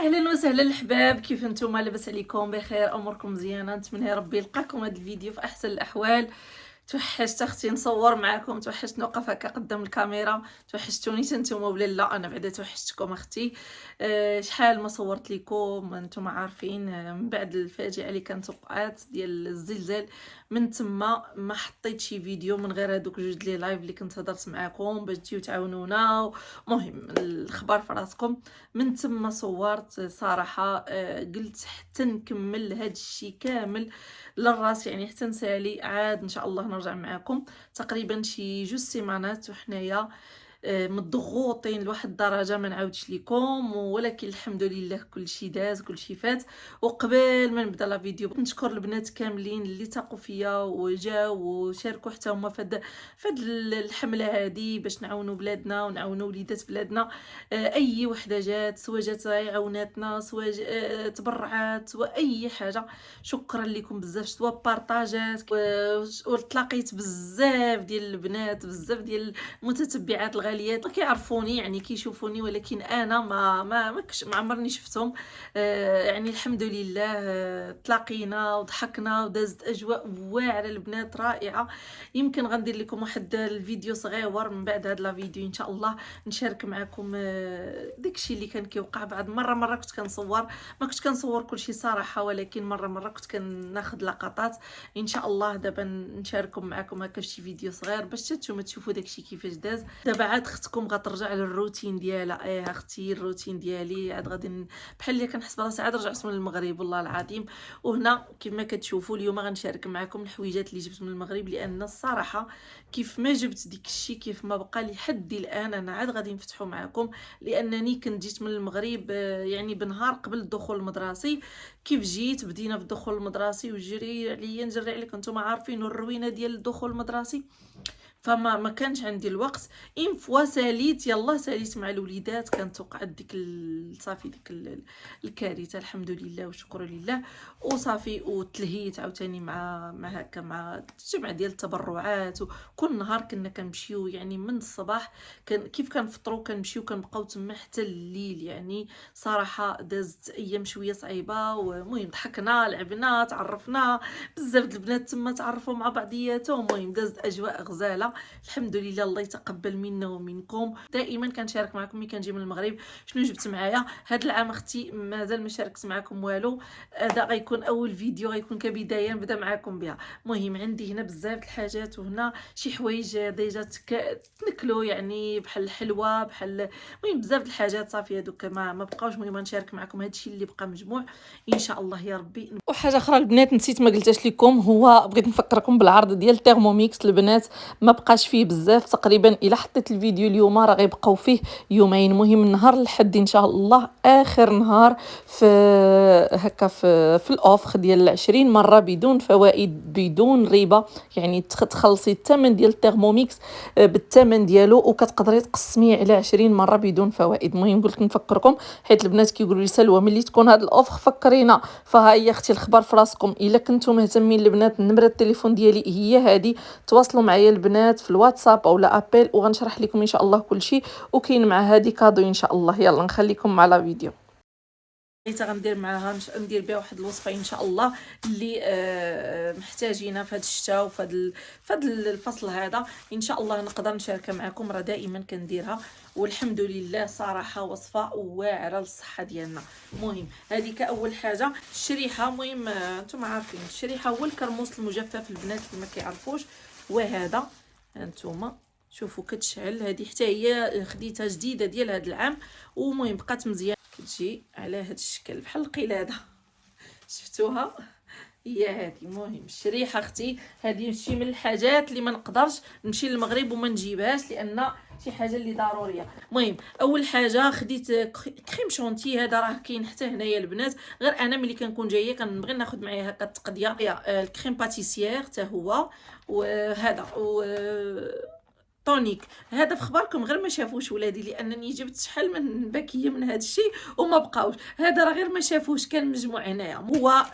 اهلا وسهلا الحباب، كيف نتوما؟ لاباس عليكم؟ بخير؟ اموركم مزيانه؟ نتمنى ربي يلقاكم هذا الفيديو في احسن الاحوال. توحشت اختي نصور معكم، توحشت نوقف هكا قدام الكاميرا، توحشتوني نتوما ولا لا؟ انا بعدا توحشتكم اختي. شحال ما صورت لكم، انتم عارفين. من بعد الفاجعه اللي كانت وقعات ديال الزلزال، من تما ما حطيت شي فيديو من غير هذوك جوج لي لايف اللي كنت هضرت معكم باش تجيو تعاونونا. المهم الخبر في راسكم. من تما صورت صراحه. قلت حتى نكمل هذا الشيء كامل للراس، يعني حتى نسالي عاد ان شاء الله نرجع معكم. تقريبا شي جوج سيمانات وحنايا مضغوطين لواحد الدرجه ما نعاودش لكم، ولكن الحمد لله كل شيء داز، كل شيء فات. وقبل ما نبدا لا فيديو نشكر البنات كاملين اللي تاقوا فيا وجاو وشاركوا حتى هما فهاد الحمله هذه باش نعاونوا بلادنا ونعاونوا وليدات بلادنا. اي وحده جات، سواء جات عاوناتنا، سواء تبرعات، سواء اي حاجه. شكرا لكم بزاف، سواء بارطاجات. وتلاقيت بزاف ديال البنات، بزاف ديال المتتبعات الغاليات كيعرفوني، يعني كيشوفوني، ولكن انا ما عمرني شفتهم. يعني الحمد لله. تلاقينا وضحكنا ودازت اجواء واعره، البنات رائعه. يمكن غندير لكم واحد الفيديو صغير من بعد هذا الفيديو ان شاء الله، نشارك معكم داكشي اللي كان كيوقع. بعد مره كنت كنصور، ما كنت كنصور كلشي صراحه، ولكن مره كنت كناخذ لقطات. ان شاء الله دابا نشارككم معكم هكا شي فيديو صغير باش نتوما تشوفوا داكشي كيفاش داز. دابا عاد اختكم غترجع للروتين ديالها. اختي الروتين ديالي عاد غادي بحال اللي كنحس براسي عاد رجعت من المغرب والله العظيم. وهنا كما كتشوفوا اليوم غنشارك معكم الحويجات اللي جبت من المغرب، لان الصراحه كيف ما جبت ديك الشيء، كيف ما بقى لي حد الان انا عاد غادي نفتحو معكم، لانني كنت جيت من المغرب يعني بنهار قبل الدخول المدرسي. كيف جيت بدينا بالدخول المدرسي وجري عليا نجري عليك، نتوما عارفين الروينه ديال الدخول المدرسي. فما كانش عندي الوقت. ان فوا ساليت، يلا ساليت مع الوليدات، كانت وقعت ديك صافي ديك الكارثه، الحمد لله وشكر لله. وصافي وتلهيت عاوتاني مع هكا مع الجمع ديال التبرعات. وكل نهار كنا كنمشيو يعني من الصباح، كيف كنفطروا كنمشيو كنبقاو تما حتى الليل. يعني صراحه دازت ايام شويه صعيبه، ومهم ضحكنا لعبنا تعرفنا بزاف د البنات تما تعرفوا مع بعضياتهم. المهم دازت اجواء غزاله، الحمد لله. الله يتقبل منا ومنكم. دائما كنشارك معكم ملي كنجي من المغرب شنو جبت معايا. هاد العام اختي مازال ما شاركت معكم والو، هذا غيكون اول فيديو، غيكون كبدايه نبدا معكم بها. المهم عندي هنا بزاف الحاجات، وهنا شي حوايج ديجا تنكلوا، يعني بحال الحلوى، بحال المهم بزاف الحاجات. صافي هذوك ما بقاوش. المهم نشارك معكم هادشي اللي بقى مجموع ان شاء الله يا ربي. وحاجه اخرى البنات نسيت ما قلتش لكم، هو بغيت نفكركم بالعرض ديال تيرموميكس البنات. ما بقاش فيه بزاف، تقريبا الا حطيت الفيديو اليوم راه غيبقاو فيه يومين. المهم نهار الحد ان شاء الله، اخر نهار في هكا في الاوفر ديال 20 مره بدون فوائد بدون ربا، يعني تخلصي الثمن ديال التيرموميكس بالثمن ديالو، وكتقدري تقسميه على 20 مره بدون فوائد. المهم قلت نفكركم، حيت البنات كيقولوا لي سلوى ملي تكون هذا الاوفر فكرينا. فها هي اختي الخبر في راسكم. الا كنتم مهتمين البنات، نمره التليفون ديالي هي هذه، تواصلوا معايا البنات في الواتساب او لا ابل، وغنشرح لكم ان شاء الله كل شيء. وكاين مع هذه كادو ان شاء الله. يلا نخليكم مع لا فيديو. غندير معاها ندير بها واحد الوصفه ان شاء الله اللي محتاجينها في هذا الشتاء وفي هذا الفصل هذا. ان شاء الله نقدر نشاركها معكم، راه دائما كنديرها والحمد لله. صراحه وصفه واعره للصحه ديالنا. المهم هذيك اول حاجه الشريحه. المهم انتم عارفين الشريحه هو الكرموس المجفف البنات اللي ما كيعرفوش. وهذا انتم شوفوا كتشعل، هذه حتى هي خديتها جديده ديال هذا العام. ومهم بقات مزيان، كتجي على هذا الشكل بحال القلاده، شفتوها هي هذه. المهم الشريحه اختي هذه شي من الحاجات اللي ما نقدرش نمشي للمغرب وما نجيبهاش، لان شي حاجه اللي ضروريه. المهم اول حاجه خديت كريم شونتي، هذا راه كاين حتى هنايا البنات، غير انا ملي كنكون جايه كنبغي ناخذ معايا هكا التقديه. الكريم باتيسيير حتى هو، وهذا طونيك. هذا في خبركم غير ما شافوش ولادي، لانني جبت شحال من باكيه من هذا الشيء وما بقاوش. هذا راه غير ما شافوش، كان مجموع هنايا. هو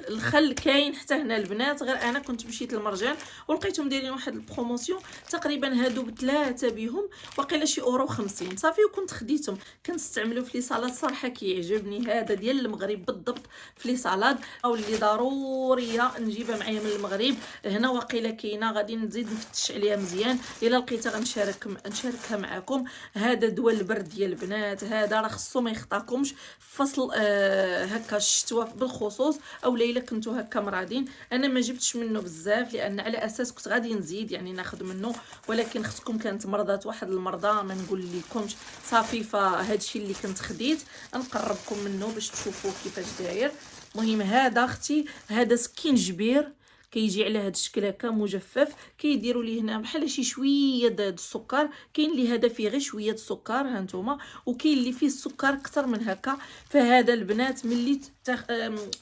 الخل كاين حتى هنا البنات، غير انا كنت مشيت للمرجان ولقيتهم دايرين واحد البروموسيون تقريبا هادو بثلاثه بهم واقيلا شي اورو 50 صافي، وكنت خديتهم كنستعملو في لي صالاد. صراحه كيعجبني هذا ديال المغرب بالضبط في لي صالاد، او اللي ضروريه نجيبها معايا من المغرب. هنا واقيلا كاينه، غادي نزيد نفتش عليها مزيان، الا لقيتها نشاركها معكم. هذا دواء البرد ديال البنات، هذا راه خصو ما يخطاكمش في فصل هكا الشتوى بالخصوص، او ليله كنتو هكا مرادين. انا ما جبتش منه بزاف لان على اساس كنت غادي نزيد يعني ناخذ منه، ولكن اختكم كانت مرضات واحد المرضى ما نقول لكمش صافي. فهاد الشيء اللي كنت خديت نقربكم منه باش تشوفوا كيفاش داير. المهم هذا اختي، هذا سكينجبير كيجي على هذا الشكل هكا مجفف، كيديروا ليه هنا بحال شي شويه د السكر. كاين اللي هذا فيه غير شويه السكر ها نتوما، وكاين اللي فيه السكر اكثر من هكا. فهذا البنات ملي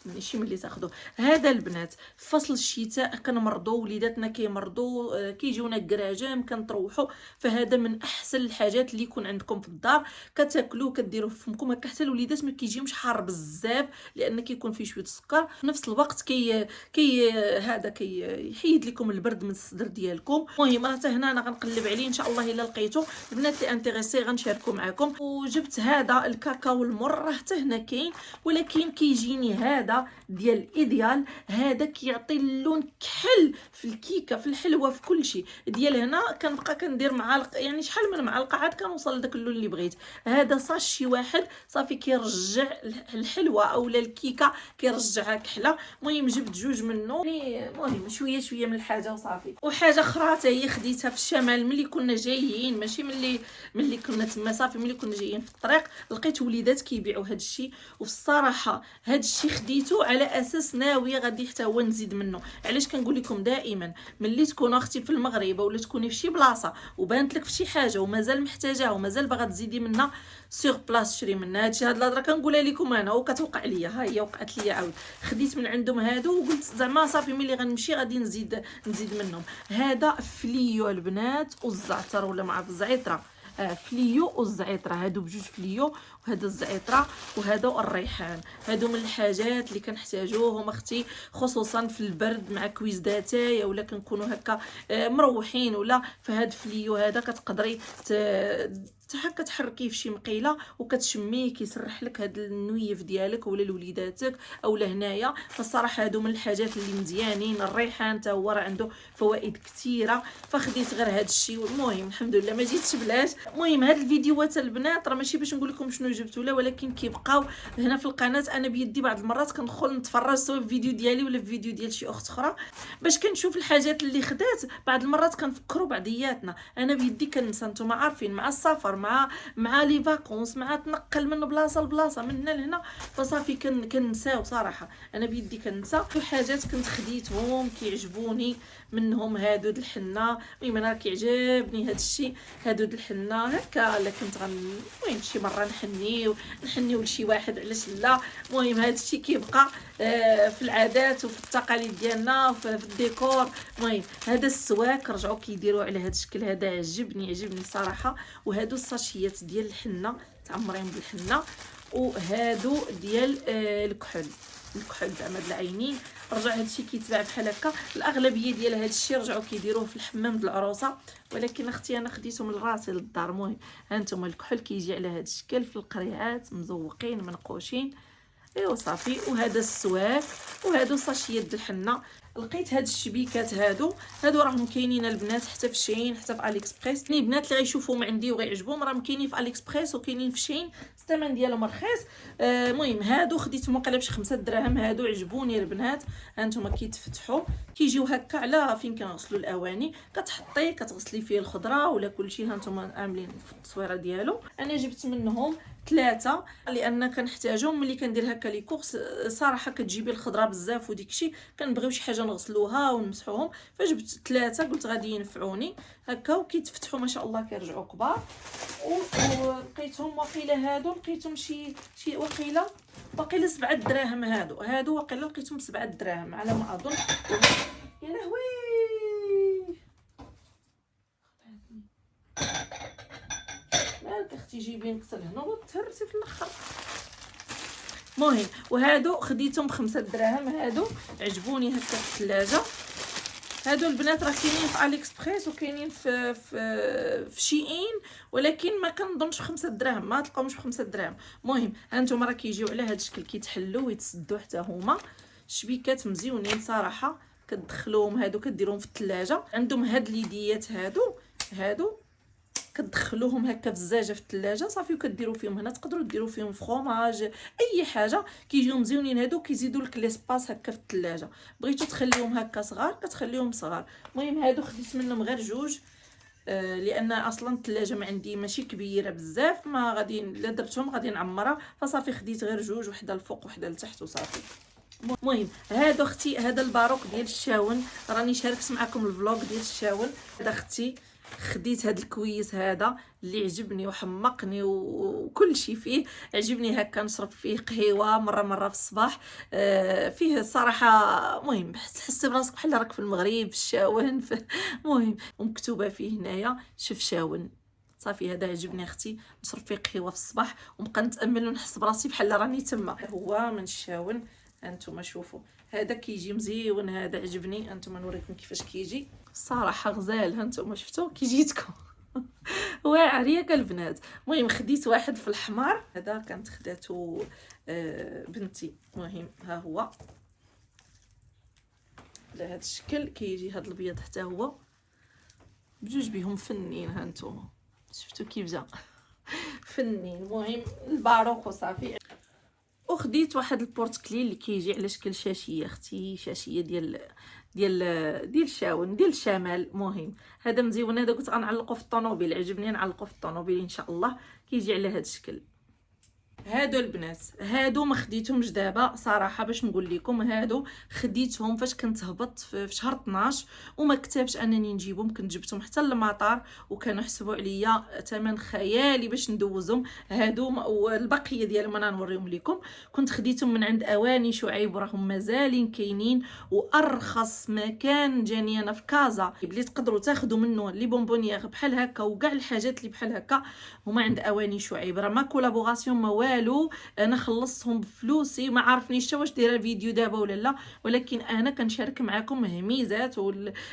ماشي ملي تاخذوا هذا البنات في فصل الشتاء كنمرضوا، وليداتنا كيمرضوا، كيجيونا كراجام كنطروحوا. فهذا من احسن الحاجات اللي يكون عندكم في الدار، كتاكلوه كديروه في فمكم هكا حتى الوليدات ما كيجيهمش حار بزاف، لان كيكون فيه شويه السكر. في نفس الوقت هذا كيحيد لكم البرد من الصدر ديالكم. المهم راه حتى هنا انا غنقلب عليه ان شاء الله الا لقيته. البنات اللي انتريسي غنشاركو معكم. وجبت هذا الكاكاو المر، راه حتى هنا كاين، ولكن كيجيني هذا ديال ايديال. هذا كيعطي اللون كحل في الكيكه في الحلوه في كل شيء. ديال هنا كنبقى كندير معالق يعني شحال من معلقه عاد كنوصل لذاك اللون اللي بغيت. هذا ساشي واحد صافي كيرجع الحلوه اولا الكيكه كيرجعها كحله. المهم جبت جوج منه، المهم شويه من الحاجه وصافي. وحاجه اخرى حتى هي خديتها في الشمال ملي كنا جايين، ماشي ملي كنا تما صافي، ملي كنا جايين في الطريق لقيت وليدات كيبيعوا هذا الشيء. وفي الصراحه هذا الشيء خديته على اساس ناويه غادي حتى هو نزيد منه. علاش كنقول لكم دائما ملي تكون اختي في المغرب ولا تكوني في شي بلاصه وبانت لك في شي حاجه ومازال محتاجاها ومازال باغا تزيدي منها، سيغ بلاص شري منها. هادشي هاد الهضره كنقولها لكم انا وكتوقع ليا، ها هي وقعت ليا عاود. خديت من عندهم هادو وقلت زعما صافي ملي غنمشي غادي نزيد منهم. هذا فليو البنات والزعتر ولا مع الزعتره، فليو والزعتره، هادو بجوج فليو وهذا الزعتره وهذا الريحان. هادو من الحاجات اللي كنحتاجوهم اختي، خصوصا في البرد مع كويز داتاي ولا كنكونوا هكا مروحين ولا. فهاد فليو هذا كتقدري هكا تحركيه في شي مقيله وكتشميه كيسرح لك هاد النويف ديالك ولا لوليداتك او لهنايا. فالصراحه هادو من الحاجات اللي مزيانين. الريحان حتى هو راه عنده فوائد كثيره، فخديت غير هاد الشيء. المهم الحمد لله ما جيتش بلاش. المهم هاد الفيديوهات البنات راه ماشي باش نقول لكم شنو جبت ولا، ولكن كيبقاو هنا في القناه. انا بيدي بعض المرات كندخل نتفرج سواء في فيديو ديالي ولا في فيديو ديال شي اخت اخرى باش كنشوف الحاجات اللي خدات. بعض المرات كنفكروا بعضياتنا، انا بيدي كنسى، نتوما عارفين، مع السفر مع لي فاكونس مع تنقل من بلاصه لبلاصه من هنا لهنا، فصافي كنساو صراحه. انا بيدي كنسى. في حاجات كنت خديتهم كيعجبوني منهم هادو د الحنه. المهم انا كيعجبني هذا الشيء، هادو د الحنه هكا. لا كنت المهم شي مره نحنيو لشي واحد علاش لا. المهم هذا الشيء كيبقى في العادات وفي التقاليد ديالنا وفي الديكور. المهم هذا السواك رجعوا كيديروا على هذا الشكل هذا، عجبني صراحه. وهادو الساشيات ديال الحنه تعمرين بالحنه، وهادو ديال الكحل زعما د العينين. رجع هادشي كيتباع بحال هكا. الاغلبيه ديال هادشي رجعوا كيديروه في الحمام د العروسه، ولكن اختي انا خديته من راسي للدار. المهم ها انتم الكحل كيجي على هذا الشكل في القريعات مزوقين منقوشين، ايوا صافي. وهذا السواك وهادو ساشيات د الحنه. لقيت هاد الشبيكات هادو راهم كاينين البنات حتى في شين حتى في اليكسبريس. يعني البنات اللي غيشوفوهم عندي وغيعجبهم راهم كاينين في اليكسبريس وكاينين في شين، الثمن ديالهم رخيص. المهم هادو خديتهم وقيلا بشي 5 دراهم. هادو عجبوني البنات. هانتوما كيتفتحوا كيجيو هكا على فين كنغسلوا الاواني، كتحطي كتغسلي فيه الخضره ولا كلشي. هانتوما عاملين في التصويره ديالو. انا جبت منهم 3 لان كنحتاجهم ملي كندير هكا لي كورس. صراحه كتجيبي الخضره بزاف وديكشي كنبغيو شي حاجه نغسلوها ونمسحوهم، فجبت 3 قلت غادي ينفعوني هكا. وكيتفتحوا ما شاء الله كيرجعوا كبار. ولقيتهم واقيلا هادو لقيتهم شي واقيلا 7 دراهم. هادو واقيلا لقيتهم 7 دراهم على ما اظن. يا لهوي ياك اختي جيبي نقص هنا وتهرسي في الاخر. المهم وهادو خديتهم ب5 دراهم، هادو عجبوني هكا في الثلاجه. هادو البنات راه كاينين في الي اكسبريس وكاينين في شيئين، ولكن ما كنظنش ب5 دراهم، ما تلقاومش ب5 دراهم. المهم هانتوما راه كيجيو على هذا الشكل، كيتحلوا ويتسدوا حتى هما شبيكات مزيونين صراحه. كتدخلوهم هادو كديروهم في الثلاجه. عندهم هاد اليديات هادو كتدخلوهم هكا في الزاجه في الثلاجه صافي، وكديروا فيهم هنا تقدروا ديروا فيهم فروماج اي حاجه، كيجيو مزيونين هادو. كيزيدوا لك ليسباس هكا في الثلاجه. بغيتو تخليهم هكا صغار كتخليهم صغار. المهم هادو خديت منهم غير جوج، لان اصلا الثلاجه ما عندي ماشي كبيره بزاف، ما غادي الا درتهم غادي نعمرها، فصافي خديت غير جوج، وحده الفوق وحده لتحت وصافي. المهم هادو اختي، هذا الباروك ديال الشاون، راني شاركت معكم الفلوق ديال الشاون. هذا اختي خديت هذا الكويس هذا اللي عجبني وحمقني وكل شيء فيه عجبني. هكا نشرب فيه قهوه مره في الصباح. فيه صراحه مهم تحس براسك بحال راك في المغرب في الشاون المهم ومكتوبه فيه هنايا شوف شاون صافي. هذا عجبني اختي، نشرب فيه قهوه في الصباح ونبقى نتامل ونحس براسي بحال راني تما. هو من الشاون، هانتوما شوفوا هذا كيجي مزيون، هذا عجبني. هانتوما نوريكم كيفاش كيجي الصراحه غزال. هانتوما شفتوا كيجيتكم واعر ياك البنات. المهم خديت واحد في الحمار، هذا كانت خداتو بنتي. المهم ها هو على هذا الشكل، كيجي هذا الابيض حتى هو بجوج بهم فنين. هانتوما شفتوا كيف جا فنين. المهم الباروك وصافي. وخديت واحد البورتكلي اللي كيجي على شكل شاشيه اختي، شاشيه ديال الشاون ديال الشمال. المهم هذا مزيون، هذا قلت غنعلقو في الطوموبيل، عجبني نعلقو في الطوموبيل ان شاء الله. كيجي على هذا الشكل. هادو البنات هادو ما خديتهمش دابا صراحه، باش نقول لكم هادو خديتهم فاش كنت هبط في شهر 12 وما كتبش انني نجيبهم. كنت جبتهم حتى للمطار وكانوا حسبوا عليا ثمن خيالي باش ندوزهم. هادو والبقيه ديالهم انا نوريهم لكم. كنت خديتهم من عند اواني شعيب وراهم مازالين كاينين، وارخص مكان جاني انا في كازا اللي تقدروا تاخذوا منه لي بونبونيير بحال هكا وكاع الحاجات اللي بحال هكا هما عند اواني شعيب. راه ما كولابوراسيون ما والو، انا خلصتهم بفلوسي. ما عارفنيش حتى واش دايره الفيديو دابا ولا لا، ولكن انا كنشارك معكم هميزات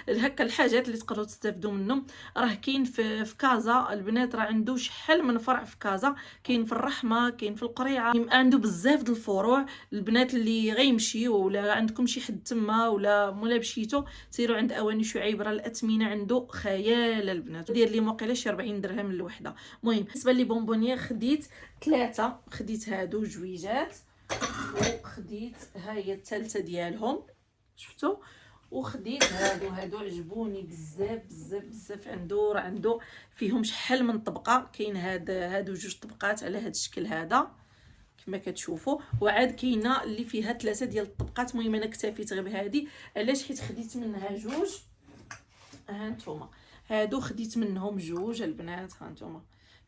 هكا الحاجات اللي تقدروا تستافدوا منهم. راه كاين في كازا البنات، راه عنده شحال من فرع في كازا. كاين في الرحمه، كاين في القريعه، عنده بزاف د الفروع. البنات اللي غيمشيو ولا عندكم شي حد تما ولا مشيتو سيروا عند اواني شعيب، راه الاثمنه عنده خيال البنات. دير لي موقيله شي 40 درهم الوحده. المهم بالنسبه لي بونبونيير خديت 3، خديت هادو جويجات، وخديت ها هي الثالثه ديالهم شفتوا، وخديت هادو عجبوني بزاف. عنده فيهم شحال من طبقه. كاين هادو جوج طبقات على هذا الشكل هذا كما كتشوفوا، وعاد كاينه اللي فيها 3 ديال الطبقات. المهم انا اكتفيت غير بهذه. علاش؟ حيت خديت منها جوج. هانتوما هادو خديت منهم جوج البنات. هانتوما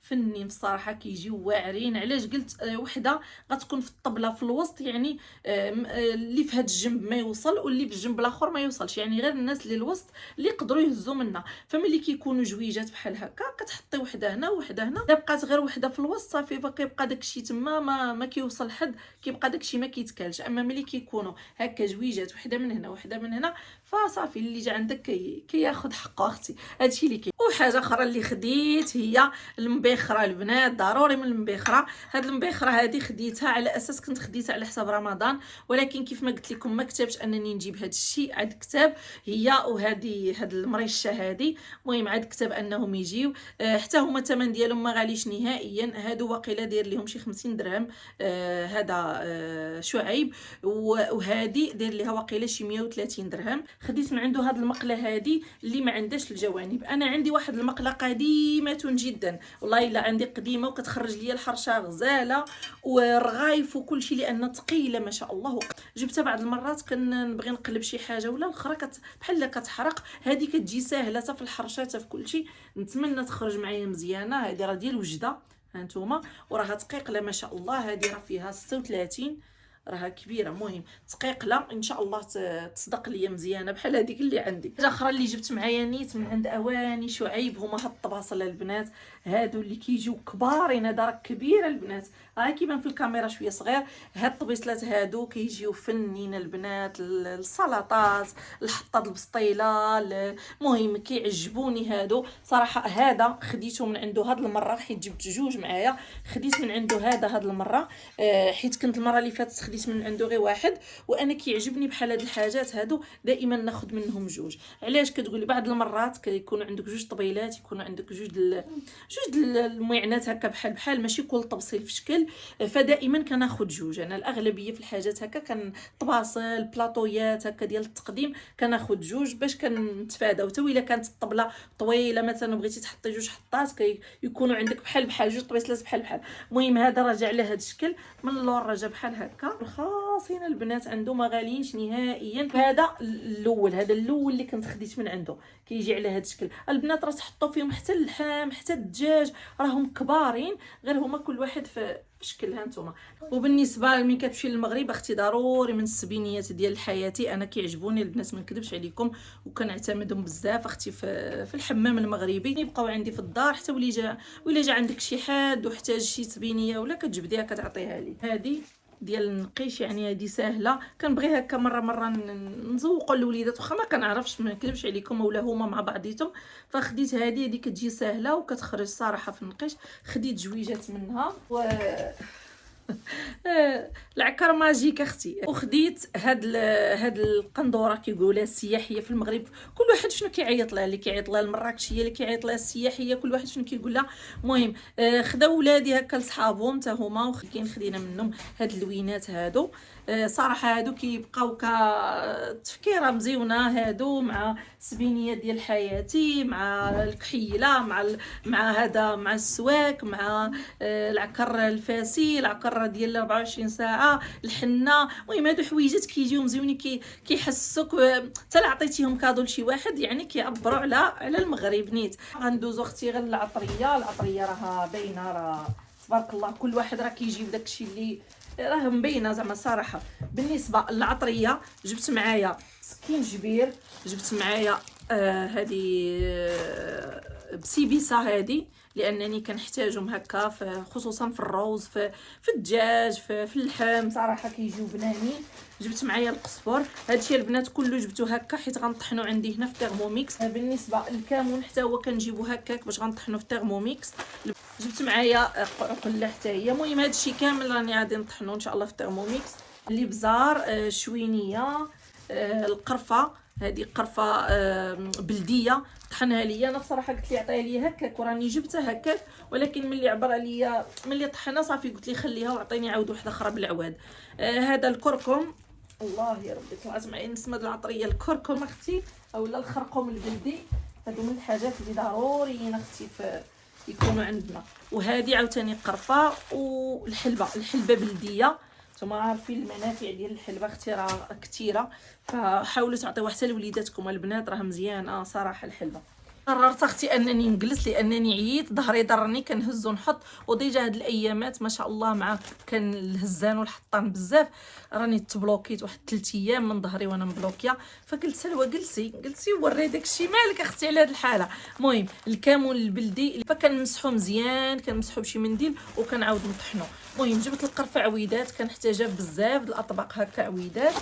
فنين بصراحه كيجيو واعرين. علاش قلت وحده غتكون في الطبله في الوسط، يعني اللي في هذا الجنب ما يوصل واللي في الجنب الاخر ما يوصلش، يعني غير الناس اللي الوسط اللي يقدروا يهزوا منها. فملي كيكونوا جويجات بحال هكا كتحطي وحده هنا وحده هنا، الا بقات غير وحده في الوسط صافي كيبقى داكشي تما ما كيوصل حد، كيبقى داكشي ما كيتكالش. اما ملي كيكونوا هكا جويجات وحده من هنا وحده من هنا فصافي اللي جا عندك كياخذ حقه اختي. هادشي اللي كاين. وحاجه اخرى اللي خديت هي المبخره البنات، ضروري من المبخره. هاد المبخره هذه خديتها على اساس كنت خديتها على حساب رمضان، ولكن كيف ما قلت لكم ما كتبش انني نجيب هاد الشيء. عاد كتاب هي هاد المريشه هذه. المهم عاد كتاب انهم يجيو. حتى هما الثمن ديالهم ما غاليش نهائيا. هادو واقيلا داير لهم شي 50 درهم. هذا شعيب، وهذه داير ليها واقيلا شي 130 درهم. خديت من عنده هاد المقله هذه اللي ما عندهاش الجوانب. انا عندي واحد المقله قديمه جدا والله الا عندي قديمه وكتخرج ليا الحرشه غزاله والرغايف وكل شيء لانها ثقيله ما شاء الله. جبتها بعض المرات كنبغي نقلب شي حاجه ولا الاخرى بحال كتحرق. هذه كتجي ساهله حتى في الحرشه حتى في كل شيء. نتمنى تخرج معايا مزيانه. هذه راه ديال وجده هانتوما وراها ثقيقه ما شاء الله. هذه راه فيها 36 راها كبيره. المهم تقيقله ان شاء الله تصدق ليا مزيانه بحال هذيك اللي عندي. حاجه اخرى اللي جبت معايا نيت من عند اواني شعيب، هما هاد الطباصل البنات هادو اللي كيجيو كبارين. هذا راه كبيره البنات، راه كيبان في الكاميرا شويه صغير. هاد الطبيصلات هادو كيجيو فنين البنات، السلطات، الحطات البسطيله، المهم كيعجبوني هادو صراحه. هذا خديته من عنده هاد المره حيت جبت جوج معايا. خديت من عنده هذا هاد المره حيت كنت المره اللي فاتت خديت من عنده غير واحد، وانا كيعجبني بحال هاد الحاجات هادو دائما ناخذ منهم جوج. علاش كتقولي بعض المرات كيكون عندك جوج طبيلات، يكون عندك جوج المعينات هكا بحال ماشي كل تبصيل في شكل، فدائما كناخذ جوج. انا الاغلبيه في الحاجات هكا كان طباصل بلاطويات هكا ديال التقديم كناخذ جوج باش كنتفاداو. حتى الا كانت الطبله طويله مثلا بغيتي تحطي جوج حطات يكونوا عندك بحال جوج طبيصلات بحال. المهم هذا رجع على هذا الشكل من اللور، رجع بحال هكا رخاصين البنات عنده ما غاليينش نهائيا. هذا الاول اللي كنت خديت من عنده كيجي على هذا الشكل. البنات راه تحطوا فيهم حتى اللحم حتى الدجاج، راهم كبارين غير هما كل واحد في شكلها نتوما. وبالنسبه ملي كتمشي للمغرب اختي ضروري من السبينيات ديال حياتي، انا كيعجبوني البنات ما نكذبش عليكم وكنعتمدهم بزاف اختي في الحمام المغربي. يبقاو عندي في الدار حتى ولا جا عندك شي حد واحتاج شي سبينيه ولا كتجبديها كتعطيها لي. هذه ديال النقيش يعني هذه ساهله، كنبغي هكا مره نزوقوا الوليدات واخا ما كنعرفش ما نكذبش عليكم ولا هما مع بعضيتهم. فخديت هذه كتجي ساهله وكتخرج صراحه في النقيش. خديت جويجات منها العكر ماجيك اختي. وخديت هاد القندوره كيقولها السياحيه في المغرب، كل واحد شنو كيعيط لها، اللي كيعيط لها المراكشيه، اللي كيعيط لها السياحيه، كل واحد شنو كيقول لها. المهم خداو ولادي هكا لصحابهم حتى هما وخدين خدينا منهم هاد اللوينات هادو. صراحه هادو كيبقاو كتفكيره مزيونه هادو مع سبينيه ديال حياتي، مع الكحيله، مع هذا، مع السواك، مع العكر الفاسي، العكر ديال 24 ساعه، الحنه. المهم هادو حويجات كيجيو مزيونين كيحسوك حتى عطيتيهم كادو لشي واحد يعني كيعبروا على المغرب نيت. غندوزو اختي غير العطريه راها باينه، راه تبارك الله كل واحد راه كيجيب داكشي اللي راه مبينه زعما صراحه. بالنسبه للعطريه جبت معايا سكينجبير، جبت معايا هذه بسيبيسه هذه لانني كنحتاجهم هكا خصوصا في الروز، في الدجاج، في اللحم صراحه كيجيو بنانين. جبت معايا القزبر، هادشي البنات كله جبتو هكا حيت غنطحنو عندي هنا في تيرموميكس. بالنسبه للكمون حتى هو كنجيبو هكاك باش غنطحنو في تيرموميكس. جبت معايا قله حتى هي. المهم هادشي كامل راني غادي نطحنو ان شاء الله في تيرموميكس. الابزار، شوينيه، القرفه، هذه قرفه بلديه طحنها ليا. انا بصراحه قلت لي عطيها لي هكاك وراني جبتها هكاك، ولكن ملي عبر عليا ملي طحنا صافي قلت لي خليها وعطيني عاود واحده اخرى بالعواد. هذا الكركم، الله يا ربي طلعت معايا نسمه العطريه. الكركم اختي اولا الخرقوم البلدي، هادو من الحاجات اللي ضروريين اختي يكونوا عندنا. وهذه عاوتاني قرفه. والحلبه بلديه، نتوما عارفين المنافع ديال الحلبه اختي راه كثيره، فحاولوا تعطيوها حتى لوليداتكم البنات راه مزيانه صراحه الحلبه. قررت اختي انني نجلس لانني عييت ظهري ضرني كنهز ونحط، وديجا هاد الايامات ما شاء الله مع كان الهزان والحطان بزاف راني تبلوكيت واحد 3 ايام من ظهري وانا مبلوكيه. فقلت سلوى جلسي وري داكشي مالك اختي على هاد الحاله. المهم الكمون البلدي فكنمسحو مزيان، كنمسحو بشي منديل وكنعاود نطحنو. المهم جبت القرفه عويدات كنحتاجها بزاف د الاطباق هكا عويدات.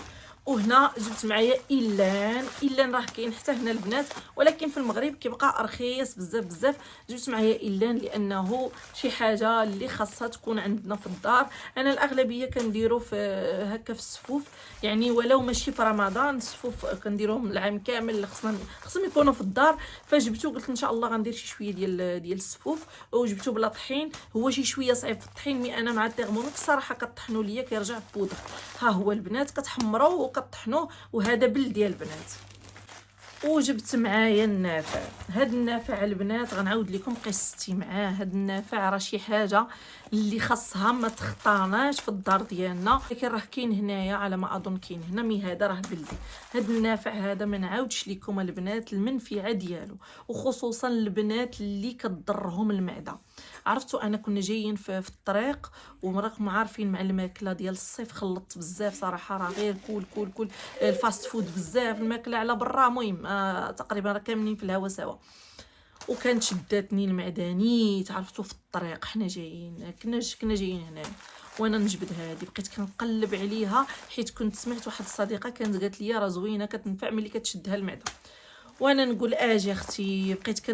وهنا جبت معايا إلان راه كاين حتى هنا البنات، ولكن في المغرب كيبقى رخيص بزاف. جبت معايا إلان لانه شي حاجه اللي خاصها تكون عندنا في الدار. انا الاغلبيه كنديرو في هكا في السفوف يعني، ولو ماشي في رمضان السفوف كنديروهم العام كامل خصهم يكونوا في الدار. فجبتو قلت ان شاء الله غندير شي شويه ديال السفوف. وجبتو بلا طحين، هو شي شويه صعيب في الطحين مي انا مع التيرموميكس صراحه كطحنوا ليا كيرجع بودر. ها هو البنات كتحمروه وكطحنوه، وهذا بلدي البنات. وجبت معايا النافع. هاد النافع البنات غنعاود لكم قصتي معاه. هاد النافع راه شي حاجه اللي خاصها ما تخطاناش في الدار ديالنا، لكن راه كاين هنايا على ما اظن كاين هنا مي هذا راه بلدي. هاد النافع هذا ما نعاودش لكم البنات المنفعه ديالو، وخصوصا البنات اللي كتضرهم المعده. عرفتوا انا كنا جايين في الطريق وراكم عارفين مع الماكله ديال الصيف خلطت بزاف صراحه، راه غير كول الفاست فود بزاف، الماكله على برا. المهم تقريبا راه كاملين في الهوا سوا، وكانت شداتني المعدانيت. عرفتوا في الطريق حنا جايين كنا جايين هنا، وانا نجبد هذه بقيت كنقلب عليها حيت كنت سمعت واحد الصديقه كانت قالت لي راه زوينه كتنفع ملي كتشدها المعده، وانا نقول اجي اختي. بقيت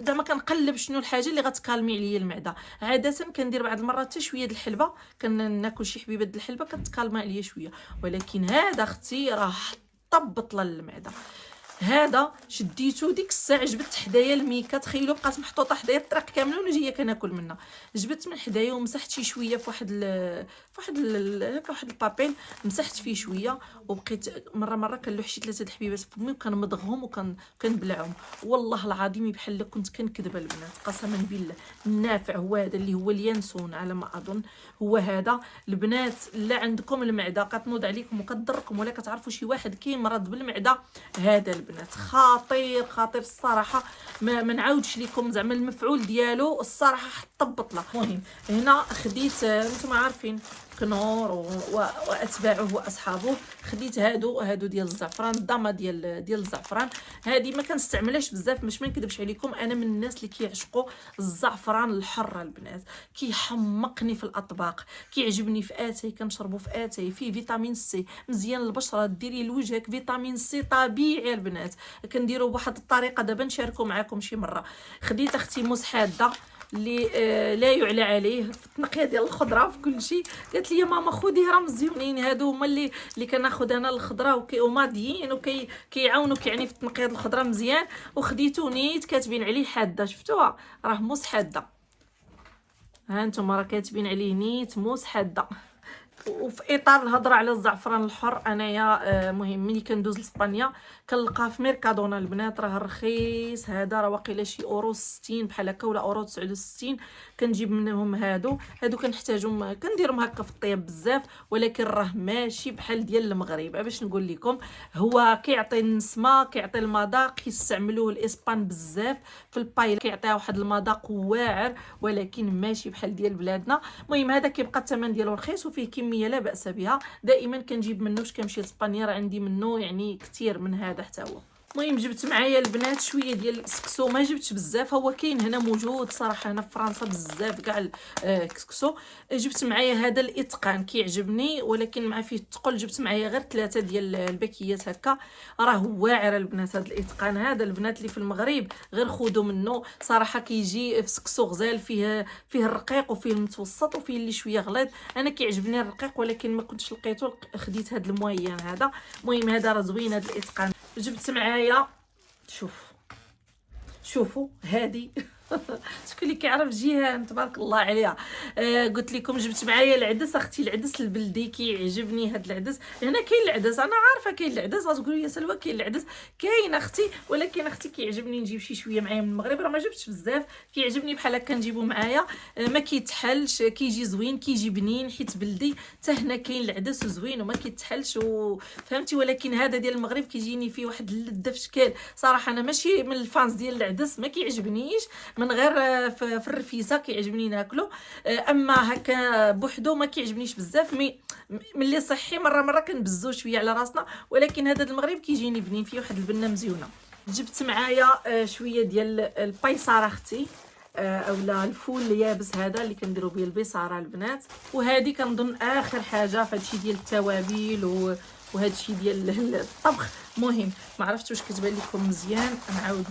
زعما كنقلب شنو الحاجه اللي غتكالمي عليا المعده. عاده كندير بعض المرات حتى شويه د الحلبه، كناكل شي حبيبه د الحلبه كتكالمي عليا شويه، ولكن هذا اختي راه طبط للمعده. هذا شديتو ديك الساعه جبت حدايا الميكا، تخيلوا بقات محطوطه حدايا الطريق كامله وانا جايه كناكل منها. جبت من حدايا ومسحت شي شويه في واحد البابيل، مسحت فيه شويه وبقيت مره كنلوح شي 3 د الحبيبات في فمي وكنمضغهم وكنبلعهم. والله العظيم بحال كنت كنكذب البنات، قسما بالله. النافع هو هذا اللي هو اليانسون على ما اظن هو هذا. البنات لا عندكم المعده كتنوض عليكم وكضركم ولا كتعرفوا شي واحد كيمرض بالمعده، هذا البنات خطير الصراحه. ما نعاودش لكم زعما المفعول ديالو الصراحه طبط له. المهم هنا خديت نتوما عارفين كنور واتباعه واصحابه، خديت هادو ديال الزعفران، الضامه ديال الزعفران. هذه ما كنستعملهاش بزاف باش ما نكذبش عليكم، انا من الناس اللي كيعشقوا الزعفران الحر البنات، كيحمقني في الاطباق، كيعجبني في اتاي، كنشربو في اتاي، فيه فيتامين سي مزيان للبشره، ديري لوجهك فيتامين سي طبيعي البنات. كنديرو بواحد الطريقه دابا نشاركو معكم شي مره. خديت اختي موس حاده اللي لا يعلى عليه في التنقيه ديال الخضره في كل شيء. قالت لي يا ماما خذي راه مزيونين هادو هما اللي كناخذ انا الخضره وماضيين وكيعاونوك يعني في التنقيه ديال الخضره مزيان. وخديتو نيت كاتبين عليه حاده، شفتوها راه موس حاده، ها انتم راه كاتبين عليه نيت موس حاده. وفي اطار الهضره على الزعفران الحر، انايا مهم ملي كندوز لاسبانيا كنلقاه في ميركادونا البنات، راه رخيص. هذا راه واقيلا شي اورو 60 بحال هكا ولا اورو 69. كنجيب منهم هادو كنحتاجهم كنديرهم هكا في الطياب بزاف، ولكن راه ماشي بحال ديال المغرب. باش نقول لكم هو كيعطي النسمه، كيعطي المذاق، كيستعملوه الاسبان بزاف في البايل، كيعطيها واحد المذاق واعر، ولكن ماشي بحال ديال بلادنا. المهم هذا كيبقى الثمن ديالو رخيص وفيه كميه لا باس بها. دائما كنجيب منه كنمشي لاسبانيا، راه عندي منه يعني كثير من هذا حتى هو. المهم جبت معايا البنات شويه ديال الكسكسو، ما جبتش بزاف، هو كاين هنا موجود صراحه هنا في فرنسا بزاف كاع الكسكسو. جبت معايا هذا الاتقان كيعجبني ولكن مع فيه الثقل، جبت معايا غير 3 ديال الباكيات هكا. راه واعر البنات هذا الاتقان هذا، البنات اللي في المغرب غير خذوا منه صراحه. كيجي في سكسو غزال، فيه الرقيق وفيه المتوسط وفيه اللي شويه غليظ. انا كيعجبني الرقيق ولكن ما كنتش لقيته، خديت هذا المويان هذا. المهم هذا راه زوين هذا الاتقان. جبت معايا شوفوا هذه شكون اللي كيعرف جيهان تبارك الله عليها. قلت لكم جبت معايا العدس اختي، العدس البلدي كيعجبني هذا العدس. هنا كاين العدس، انا عارفه كاين العدس، غتقولوا يا سلوى كاين العدس، كاين اختي، ولكن اختي كيعجبني نجيب شي شويه معايا من المغرب، راه ما جبتش بزاف، كيعجبني بحال هكا نجيبو معايا. ما كيتحلش، كيجي زوين، كيجي بنين حيت بلدي. حتى هنا كاين العدس زوين وما كيتحلش فهمتي. ولكن هذا ديال المغرب كيجيني فيه واحد اللذه في شكل. صراحه انا ماشي من الفانز ديال العدس، ما كيعجبنيش من غير في الرفيسه كيعجبني ناكلو، اما هكا بوحدو ما كيعجبنيش بزاف. ملي صحي مره كنبزو شويه على راسنا، ولكن هذا المغرب كيجيني بنين فيه واحد البنه مزيونه. جبت معايا شويه ديال البيصاره اختي، اولا الفول اليابس هذا اللي كنديروا به البيصاره البنات. وهذه كنظن اخر حاجه في هادشي ديال التوابل وهذا الشيء ديال الطبخ. مهم ما عرفتش واش كتبان لكم مزيان، نعاود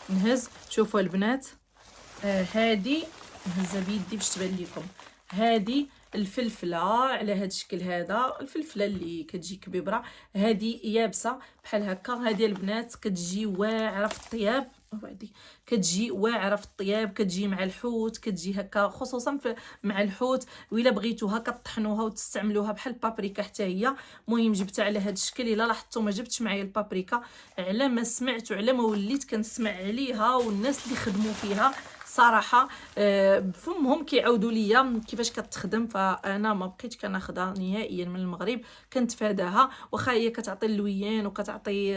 نهز. شوفوا البنات هذه نهزها بيدي باش تبان لكم. هذه الفلفله على هذا الشكل، هذا الفلفله اللي كتجي كبيبره، هذه يابسه بحال هكا. هذه البنات كتجي واعره في الطياب، وهذه كتجي واعره في الطياب، كتجي مع الحوت، كتجي هكا خصوصا مع الحوت. وإلا بغيتوها كطحنوها وتستعملوها بحال البابريكا حتى هي. المهم جبتها على هذا الشكل. الا لاحظتوا ما جبتش معايا البابريكا على ما سمعت وعلى ما وليت كنسمع عليها والناس اللي خدموا فيها الصراحه بفمهم كيعاودوا ليا كيفاش كتخدم. فانا ما بقيتش كناخذها نهائيا من المغرب، كنتفاداها. واخا هي كتعطي اللويان وكتعطي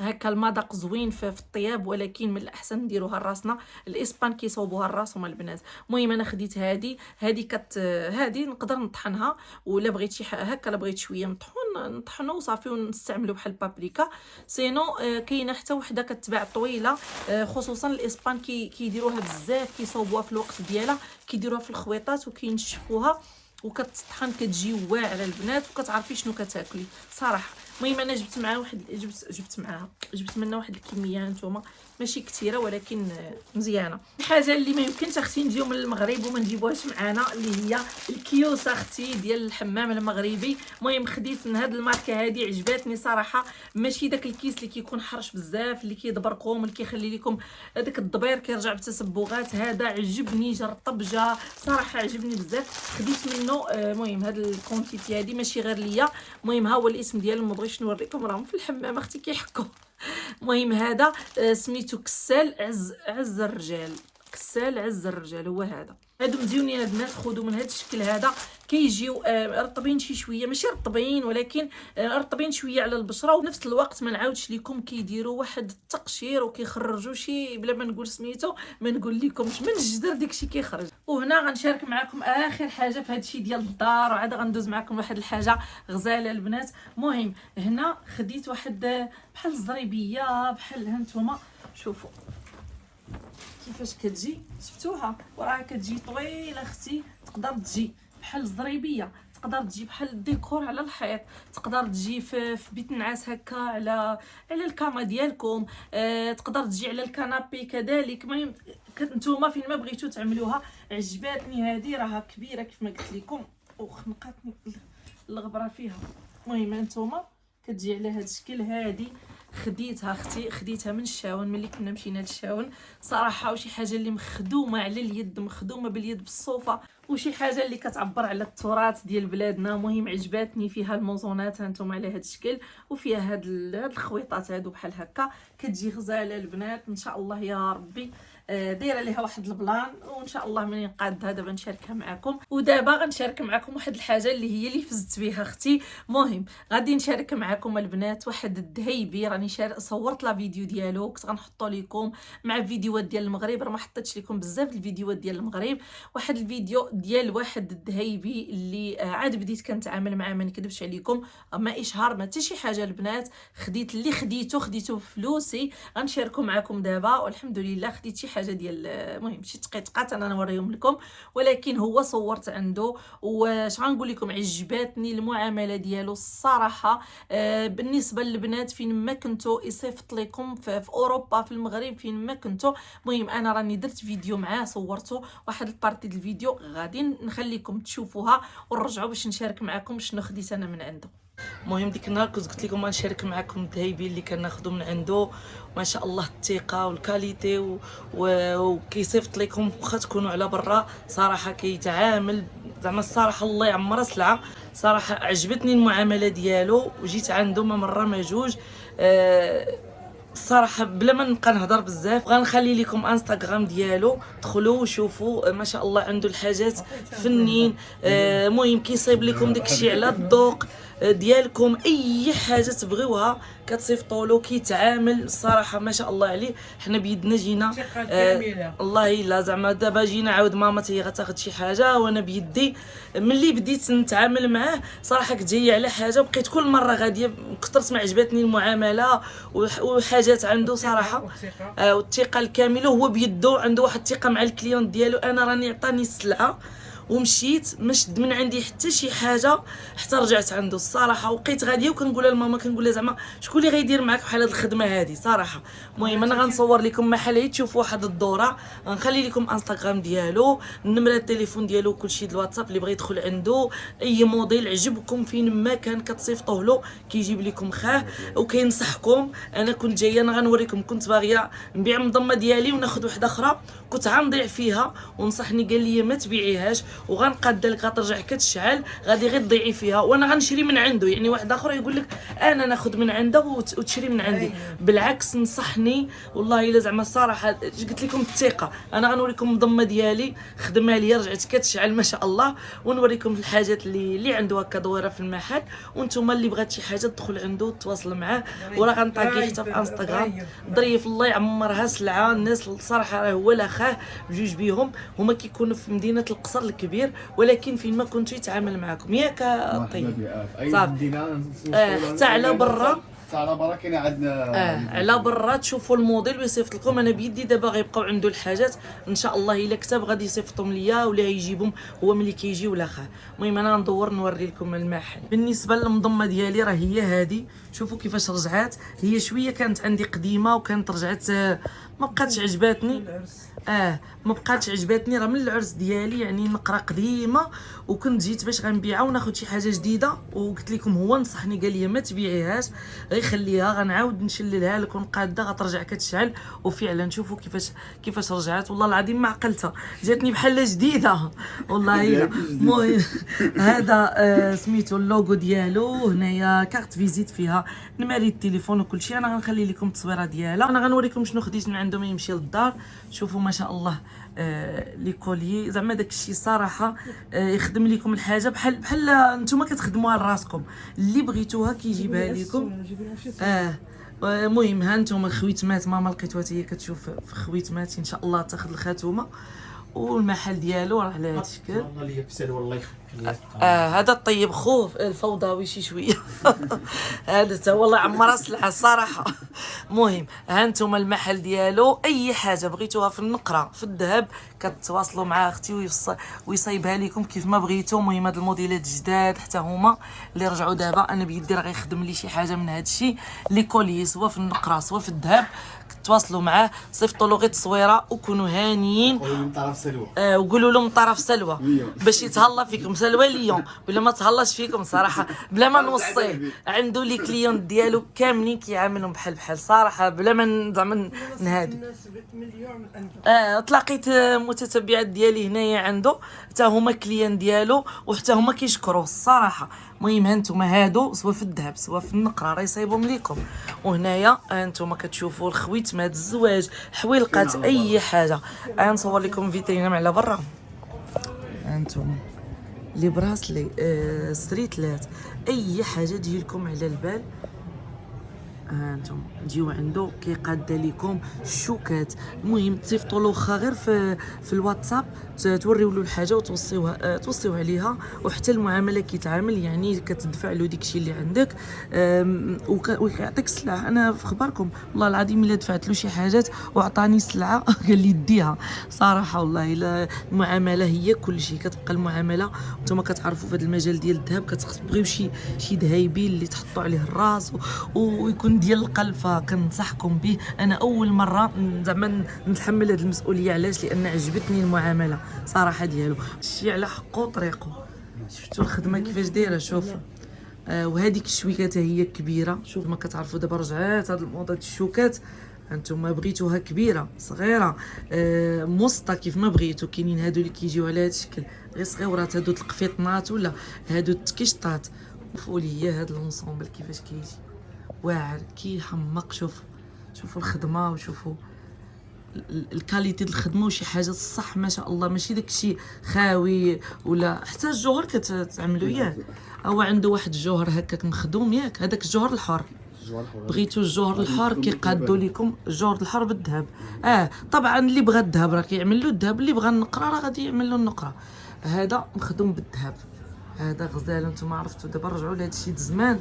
هكا المذاق زوين في الطياب، ولكن من الاحسن نديروها لراسنا. الاسبان كيصوبوها لراسهم البنات. المهم انا خديت هذه هذه نقدر نطحنها، ولا بغيت شي هكا، لا بغيت شويه نطحنو وصافي ونستعملو بحال البابريكا. سينو كاينه حتى وحده كتباع طويله، خصوصا الاسبان كيديروها بزاف، كيصوبوها في الوقت ديالها، كيديروها في الخويطات وكينشفوها وكتطحن، كتجي واعره البنات وكتعرفي شنو كتاكلي صراحه. المهم انا جبت معها جبت منها واحد الكميه، هانتوما ماشي كثيره ولكن مزيانه. الحاجه اللي ما يمكنش اختي نجيو من المغرب وما نجيبوهاش معانا اللي هي الكيوس اختي ديال الحمام المغربي. المهم خديت من هاد الماركه هذه، عجباتني صراحه. ماشي داك الكيس اللي كيكون حرش بزاف، اللي كيضبركم، اللي كيخلي لكم داك الضبير كيرجع بتسبغات. هذا عجبني، طبجه صراحه عجبني بزاف، خديت منه. المهم هاد الكونتيتي هذه ماشي غير ليا. المهم ها هو الاسم ديالو، ما بغيتش نوريكم، راهم في الحمام اختي كيحكوا. المهم هذا سميتو كسال عز الرجال، كسال عز الرجال هو هذا. هادو مزيونين البنات، خذوا من هذا الشكل هذا. كيجيو رطبين شي شويه، ماشي رطبين ولكن رطبين شويه على البشره، ونفس الوقت ما نعاودش لكم كيديروا واحد التقشير وكيخرجوا شي بلا ما نقول سميتو، ما نقول لكمش من الجدر داكشي كيخرج. وهنا غنشارك معكم اخر حاجه في هادشي ديال الدار، وعاد غندوز معكم واحد الحاجه غزاله البنات. المهم هنا خديت واحد بحال الزريبيه، بحال هانتوما شوفوا كيفاش كتجي، شفتوها وراه كتجي طويله اختي. تقدر تجي بحال الزريبيه، تقدر تجي بحال الديكور على الحيط، تقدر تجي في بيت النعاس هكا على الكاما ديالكم، تقدر تجي على الكنابي كذلك. المهم نتوما فين ما بغيتو تعملوها. عجباتني هذه، راها كبيره كيف ما قلت لكم وخنقاتني الغبره فيها. المهم نتوما كتجي على هذا الشكل. هذه خديتها اختي، خديتها من الشاون ملي كنا مشينا للشاون صراحه، وشي حاجه اللي مخدومه على اليد، مخدومه باليد بالصوفه، وشي حاجه اللي كتعبر على التراث ديال بلادنا. مهم عجباتني فيها الموزونات هانتوما على هذا الشكل، وفيها هاد الخويطات هادو بحال هكا. كتجي غزاله البنات ان شاء الله يا ربي. دايره ليها واحد البلان، وان شاء الله ملي نقادها دابا نشاركها معكم. ودابا غنشارك معكم واحد الحاجه اللي فزت بها اختي. مهم غادي نشارك معكم البنات واحد الذهيبي، راني صورت لا فيديو ديالو، كنت غنحطو لكم مع فيديوهات ديال المغرب، راه ما حطيتش لكم بزاف الفيديوهات ديال المغرب. واحد الفيديو ديال واحد الذهيبي اللي عاد بديت كنتعامل معاه، ما نكذبش عليكم، ما اشهار ما حتى شي حاجه البنات. خديت اللي خديته بفلوسي، غنشاركو معكم دابا. والحمد لله خديت شي حاجه ديال المهم شي تقيتقات انا نوريهم لكم، ولكن هو صورت عنده. واش غنقول لكم، عجباتني المعامله ديالو الصراحه. بالنسبه للبنات فين ما كنتو يصيفط لكم في اوروبا، في المغرب، فين ما كنتو. المهم انا راني درت فيديو معاه، صورته واحد البارتي ديال الفيديو، غادي نخليكم تشوفوها ونرجعوا باش نشارك معكم شنو خديت انا من عنده. المهم ديك النهار كنت قلت لكم غنشارك معكم الذهيبي اللي كناخذو من عنده. ما شاء الله الثقه والكاليتي وكيصيفط لكم واخا تكونوا على برا. صراحه كيتعامل زعما الصراحه الله يعمرها سلعه. صراحه عجبتني المعامله ديالو، وجيت عنده ما مره ما جوج. الصراحه بلا ما نبقى نهضر بزاف، غنخلي لكم انستغرام ديالو، دخلوا وشوفوا. ما شاء الله عنده الحاجات فنين. المهم كيصايب لكم داكشي على الذوق ديالكم، اي حاجه تبغيوها كتصيفطوا له. كيتعامل الصراحه ما شاء الله عليه. حنا بيدنا جينا الله الا زعما دابا جينا عاود ماما هي غتاخذ شي حاجه، وانا بيدي ملي بديت نتعامل معاه صراحه كنت جايه على حاجه، بقيت كل مره غاديه كثرت ما عجبتني المعامله وحاجات عنده صراحه. والثقه الكامله، هو بيدو عنده واحد الثقه مع الكليون ديالو. انا راني عطاني السلعه ومشيت ما شد من عندي حتى شي حاجه حتى رجعت عنده الصراحه. وبقيت غاديه وكنقولها لماما، كنقول لها زعما شكون اللي غيدير معاك بحال هاد الخدمه هذه صراحه. المهم انا غنصور لكم محل تشوفوا واحد الدوره، غنخلي لكم انستغرام ديالو، النمره التليفون ديالو، كلشي د الواتساب اللي بغى يدخل عنده. اي موديل عجبكم فين ما كان كتصيفطوه له كيجيب لكم خاه وكينصحكم. انا كنت جايه انا غنوريكم، كنت باغيه نبيع المضمه ديالي وناخذ وحده اخرى، كنت غنضيع فيها ونصحني قال لي ما تبيعيهاش وغنقاد لك غترجع كتشعل غادي غير تضيعي فيها، وانا غنشري من عنده. يعني واحد اخر يقول لك انا ناخذ من عنده وتشري من عندي، بالعكس نصحني والله الا زعما الصراحه قلت لكم الثقه. انا غنوريكم المضمه ديالي خدمها ليا رجعت كتشعل ما شاء الله، ونوريكم الحاجات اللي عنده هكا دويره في المحل. وانتم اللي بغات شي حاجه تدخل عنده تواصل معاه، وراه غنطاقي حتى في انستغرام. ظريف الله يعمرها سلعه. الناس الصراحه راه هو لا خاه بجوج بيهم، هما كيكونوا في مدينه القصر الكبير، ولكن فين ما كنتو يتعامل معكم ياك طيب صافي. حتى على برا على برا كاين عندنا على برا تشوفوا الموديل ويصيفط لكم. انا بيدي دابا غيبقاو عنده الحاجات ان شاء الله الا كتب غادي يصيفطهم ليا ولا يجيبهم هو ملي كيجي ولا خاه. المهم انا ندور نوري لكم المحل. بالنسبه للمضمه ديالي راه هي هذه، شوفوا كيفاش رجعات. هي شويه كانت عندي قديمه وكانت رجعت ما بقاتش عجباتني. ما بقاتش عجباتني، راه من العرس ديالي يعني نقره قديمه، وكنت جيت باش غنبيعها وناخذ شي حاجه جديده، وقلت لكم هو نصحني قال لي ما تبيعيهاش غير خليها، غنعاود نشللها لك ونقاده غترجع كتشعل. وفعلا شوفوا كيفاش رجعت. والله العظيم ما عقلتها، جاتني بحال جديده والله الا. المهم هذا سميتو اللوغو ديالو، هنايا كارت فيزيت فيها نماري التليفون وكل شيء. انا غنخلي لكم التصويره ديالها. انا غنوريكم شنو خديت من عندهم يمشي للدار. شوفوا ما شاء الله لي كوليي زعما داكشي صراحه يخدم لكم الحاجه بحال نتوما كتخدموها لراسكم. اللي بغيتوها كيجيبها لكم. المهم ها نتوما الخويتمات، ماما لقيتوها هي كتشوف في خويتمات ان شاء الله تاخذ الخاتومه. والمحل ديالو راه على هذا الشكل. والله ليا بسال والله يخليك. هذا الطيب خوف الفوضوي شي شويه. هذا تا والله عمرها سلعه الصراحه. المهم ها انتم المحل ديالو، اي حاجه بغيتوها في النقره في الذهب كتواصلوا مع اختي ويصايبها لكم كيف ما بغيتو. المهم هاد الموديلات جداد حتى هما اللي رجعوا دابا. انا بيدي راه غيخدم لي شي حاجه من هاد الشيء لي كولي سوا في النقره سوا في الذهب. تواصلوا معاه، صيفطوا له غير تصويره وكونوا هانيين. من طرف سلوى وقولوا له من طرف سلوى باش يتهلا فيكم. سلوى ليون بلا ما تهلاش فيكم صراحه، بلا ما نوصيه. عنده لي كليون ديالو كاملين كيعاملهم بحال صراحه، بلا ما زعما نهادي. تلاقيت متتبعات ديالي هنايا عنده حتى هما كليان ديالو، وحتى هما كيشكروه الصراحه. المهم هانتوما هادو سوا في الذهب سوا في النقره راه يصايبهم ليكم. وهنايا هانتوما كتشوفوا الخويتمات الزواج حويلقات اي حاجه. نصور لكم فيترينا على برا. هانتوما لي براسلي ستريتلات اي حاجه تجي لكم على البال هانتوما تجيو عنده كيقاد لكم الشوكات. المهم تصيفطوا له واخا غير في الواتساب توريو له الحاجه توصيو عليها، وحتى المعامله كيتعامل يعني كتدفع له داكشي اللي عندك ويعطيك السلعه. انا في خبركم والله العظيم الا دفعت له شي حاجات وعطاني السلعه قال لي ديها صراحه. والله الا المعامله هي كل شيء، كتبقى المعامله. نتوما كتعرفوا في هذا المجال ديال الذهب كتبغيو شي ذهيبين اللي تحطوا عليه الراس ويكون ديال القلب، فكنصحكم به. انا اول مره زعما نتحمل هذه المسؤوليه. علاش؟ لان عجبتني المعامله صراحه ديالو، شي على حقه وطريقه. شفتوا الخدمه كيفاش دايره؟ شوفوا وهذيك الشويكه حتى هي كبيره. شوف ما كتعرفوا دابا رجعات هاد الموضه الشوكات. انتم بغيتوها كبيره صغيره مسطه كيف ما بغيتو. كاينين هادو اللي كيجيو على هذا الشكل غير صغيورات، هادو القفيطنات ولا هادو التكشطات. شوفوا لي هي هاد الانصومبل كيفاش كيجي واعر كيحمق. شوفوا الخدمه وشوفوا الكاليتي د الخدمه وشي حاجه الصح ما شاء الله، ماشي داكشي خاوي ولا. حتى الجوهر كتعملوا ياك، هو عنده واحد الجوهر هكاك مخدوم ياك، هذاك الجوهر الحر. بغيتو الجوهر الحر كيقادوا لكم الجوهر الحر بالذهب. طبعا اللي بغى الذهب راه كيعمل له الذهب، اللي بغى النقره راه غادي يعمل له النقره. هذا مخدوم بالذهب، هذا غزال. نتوما عرفتوا دابا رجعوا لهذا الشيء زمان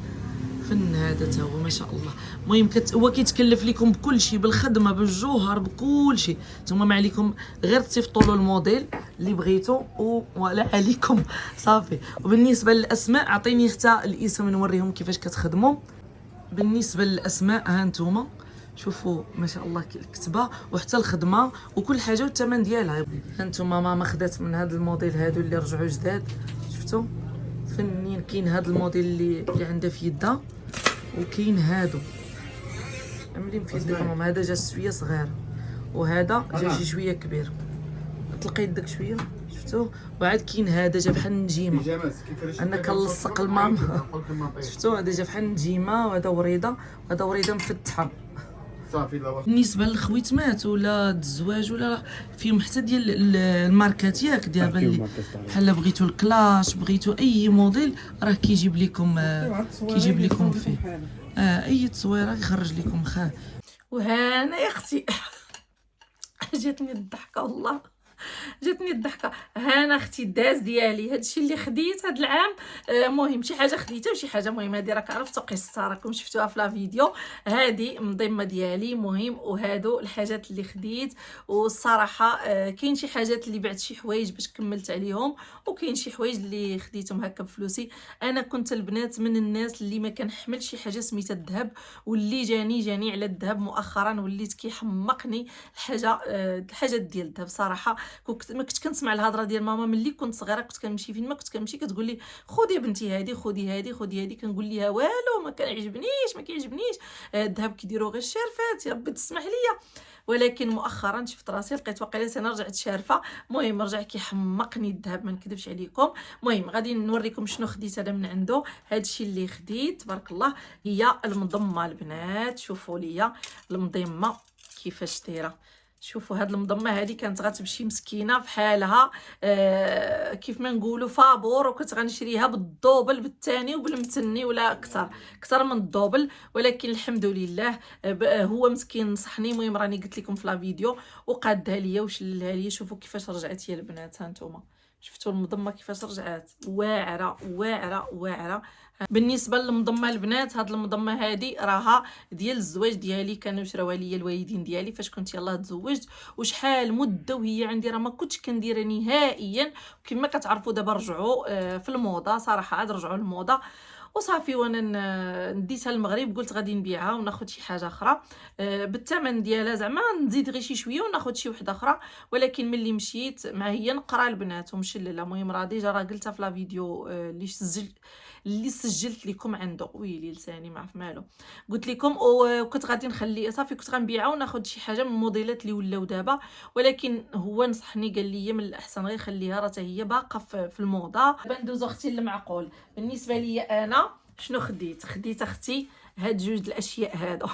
فن هذا تا هو ما شاء الله. المهم هو كيتكلف لكم بكل شيء، بالخدمه بالجوهر بكل شيء. نتوما ما عليكم غير تصيفطوا له الموديل اللي بغيتو ولا عليكم صافي. وبالنسبه للاسماء عطيني حتى الاسم نوريهم كيفاش كتخدموا. بالنسبه للاسماء ها نتوما شوفوا ما شاء الله الكتبه وحتى الخدمه وكل حاجه والثمن ديالها. هانتوما ماما خدات من هذا الموديل هادو اللي رجعوا جداد. شفتوا فنين. كاين هذا الموديل اللي عندها في يدها، وكاين هادو عاملين في يدكم. هذا جا شويه صغير وهذا جا شي شويه كبير. طلقي يدك شويه. شفتوا. وعاد كاين هذا جا بحال النجيمه، بيجامات كيفاش انا كنلصق المام. شفتوا هذا جا بحال النجيمه، وهذا وريده، وهذا وريده مفتحه. صافي دابا بالنسبه للخويتمات ولا الزواج ولا فيهم حتى ديال الماركات ياك دابا بحال بغيتو الكلاش بغيتو اي موديل راه كيجيب لكم فيه اي تصويره يخرج لكم خاه. وهنا يا اختي جاتني الضحكه والله، جاتني الضحكه. هانا اختي الداز ديالي، هادشي اللي خديت هاد العام. مهم شي حاجه خديتها وشي حاجه مهمه. هادي راك عرفتو قصه، راكم شفتوها في لا فيديو. هادي مضمه ديالي مهم، وهادو الحاجات اللي خديت. والصراحه كاين شي حاجات اللي بعت شي حوايج باش كملت عليهم، وكاين شي حوايج اللي خديتهم هكا بفلوسي. انا كنت البنات من الناس اللي ما كنحملش شي حاجه سميتها الذهب، واللي جاني على الذهب مؤخرا وليت كيحمقني الحاجات ديال الذهب صراحه. ما كنت كنسمع الهضره ديال ماما ملي كنت صغيره، كنت كنمشي فين ما كنت كنمشي كتقول لي خذي يا بنتي هذه، خذي هذه، كنقول ليها والو ما كيعجبنيش الذهب كيديروا غير الشرفات، يا ربي تسمح ليا. ولكن مؤخرا شفت راسي لقيت واقيلا انا رجعت شارفه. المهم رجع كيحمقني الذهب ما نكذبش عليكم. المهم غادي نوريكم شنو خديت انا من عنده. هادشي اللي خديت تبارك الله هي المضمه البنات. شوفوا ليا المضمه كيفاش دايره. شوفوا هاد المضمه هذه كانت غتمشي مسكينه بحالها كيف ما نقولوا فابور، وكنت غنشريها بالدوبل بالثاني وبالمتني ولا اكثر من الدوبل. ولكن الحمد لله هو مسكين نصحني. المهم راني قلت لكم في لا فيديو وقادها ليا وشللها ليا. شوفوا كيفاش رجعت هي البنات، ها نتوما شفتوا المضمه كيفاش رجعت واعره. بالنسبه للمضمه البنات، هاد المضمه هذه راها ديال الزواج ديالي، كانوا شراوها ليا الوالدين ديالي فاش كنت يلاه تزوجت. وشحال مده وهي عندي راه ما كنتش كنديرها نهائيا. كما كتعرفوا دابا رجعوا في الموضه صراحه، عاد رجعوا الموضه وصافي. وانا نديتها المغرب قلت غادي نبيعها وناخذ شي حاجه اخرى بالثمن ديالها، زعما نزيد غير شي شويه وناخذ شي وحده اخرى. ولكن ملي مشيت مع هي نقرا البنات ومشلله. المهم راه ديجا راه قلتها في لا فيديو اللي سجلت لكم عنده. ويلي لساني ما عرف مالو. قلت لكم وكنت غادي نخلي صافي، كنت غنبيعها وناخذ شي حاجه من الموديلات اللي ولاو دابا. ولكن هو نصحني قال لي من الاحسن غير خليها راه هي باقه في الموضه. بندوز اختي المعقول. بالنسبه لي انا شنو خديت اختي هاد جوج الاشياء هادو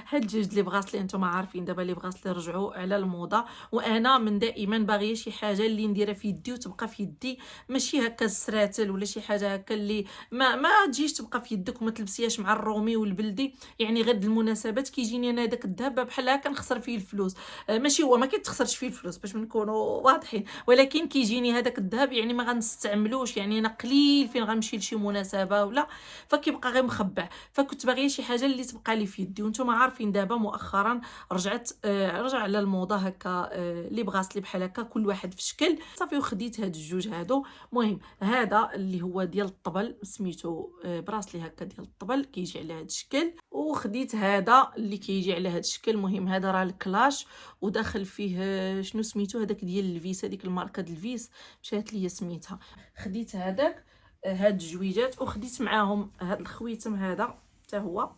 هاد جوج لي بغاص اللي نتوما عارفين دابا لي بغاص اللي رجعوا على الموضه. وانا من دائما باغيه شي حاجه اللي نديرها في يدي وتبقى في يدي، ماشي هكا السراتل ولا شي حاجه هكا اللي ما تجيش تبقى في يدك وما تلبسيهاش مع الرومي والبلدي. يعني غير المناسبات كيجيني انا داك الذهب بحال هكا نخسر فيه الفلوس. ماشي هو ما كيتخسرش فيه الفلوس باش نكونوا واضحين، ولكن كيجيني هذاك الذهب يعني ما غنستعملوش. يعني انا قليل فين غنمشي لشي مناسبه ولا، فكيبقى غير مخبع. فكنت باغيه شي حاجه اللي تبقى لي في يدي. وانتم عارفين دابا مؤخرا رجع على الموضه هكا لي بغاص اللي بحال هكا كل واحد في شكل. صافي وخديت هاد الجوج هادو. المهم هذا اللي هو ديال الطبل سميتو براسلي هكا ديال الطبل كيجي على هاد الشكل. وخديت هذا اللي كيجي على هاد الشكل. المهم هذا راه الكلاش وداخل فيه شنو سميتو هذاك ديال الفيس، هذيك الماركه ديال الفيس مشات ليا سميتها. خديت هذاك هاد الجويجات وخديت معاهم هاد الخويتم هذا حتى هو.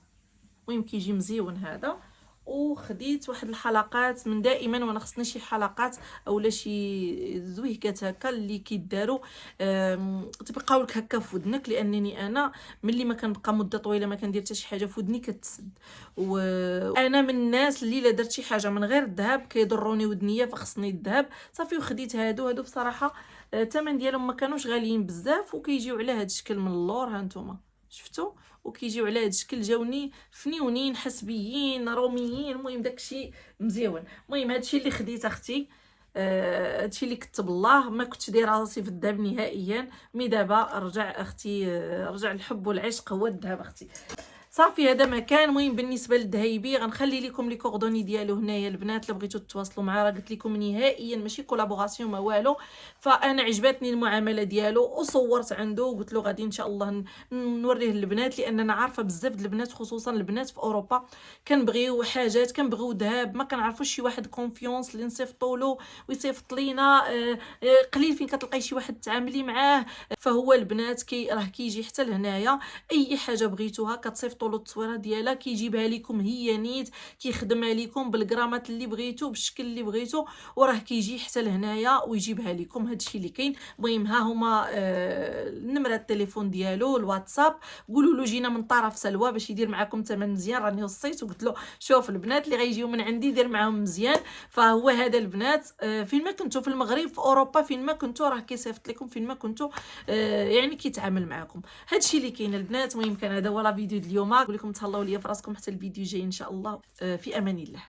المهم كيجي مزيون هذا. وخديت واحد الحلقات من دائما وانا خصني شي حلقات اولا شي زويكات هكا اللي كيداروا تبقاو لك هكا في ودنك. لانني انا ملي ما كنبقى مده طويله ما كندير حتى شي حاجه في ودني كتسد. وانا من الناس اللي لا درت شي حاجه من غير الذهب كيضروني ودنيا فخصني الذهب. صافي وخديت هادو بصراحه الثمن ديالهم ما كانوش غاليين بزاف وكيجيو على هذا الشكل من اللور. ها نتوما شفتوا وكيجيو على هذا الشكل جاوني فنيونين حسبيين روميين. المهم داكشي مزيون. المهم هادشي اللي خديت اختي هادشي اللي كتب الله. ما كنتش دايره راسي في الذهب نهائيا. مي دابا رجع اختي رجع الحب والعشق هو الذهب اختي. صافي هذا مكان. المهم بالنسبه للذهيبي غنخلي لكم لي كوردوني ديالو هنايا البنات اللي بغيتو تتواصلوا معاه. راه قلت لكم نهائيا ماشي كولابوراسيون ما والو. فانا عجبتني المعامله ديالو وصورت عنده وقلت له غادي ان شاء الله نوريه للبنات. لان انا عارفه بزاف د البنات خصوصا البنات في اوروبا كنبغيو حاجات كنبغيو ذهب ما كنعرفوش شي واحد كونفيونس اللي نصيفطوا له ويصيفط لينا. قليل فين كتلقاي شي واحد تعاملي معاه. فهو البنات راه كيجي حتى لهنايا اي حاجه بغيتوها كتصيفطوا كتحطوا له التصويره ديالها كيجيبها لكم هي نيت، كيخدمها لكم بالغرامات اللي بغيتو بالشكل اللي بغيتو، وراه كيجي حتى لهنايا ويجيبها لكم. هادشي اللي كاين. المهم ها هما النمره التليفون ديالو الواتساب، قولوا له جينا من طرف سلوى باش يدير معكم ثمن مزيان. راني وصيت وقلت له شوف البنات اللي غيجيو من عندي دير معاهم مزيان. فهو هذا البنات فين ما كنتو في المغرب في اوروبا فين ما كنتو راه كيصيفط لكم فين ما كنتو، يعني كيتعامل معكم. هادشي اللي كاين البنات. المهم كان هذا هو لا فيديو ديال اليوم. نقول لكم تهلاو ليا في راسكم حتى الفيديو جاي ان شاء الله. في امان الله.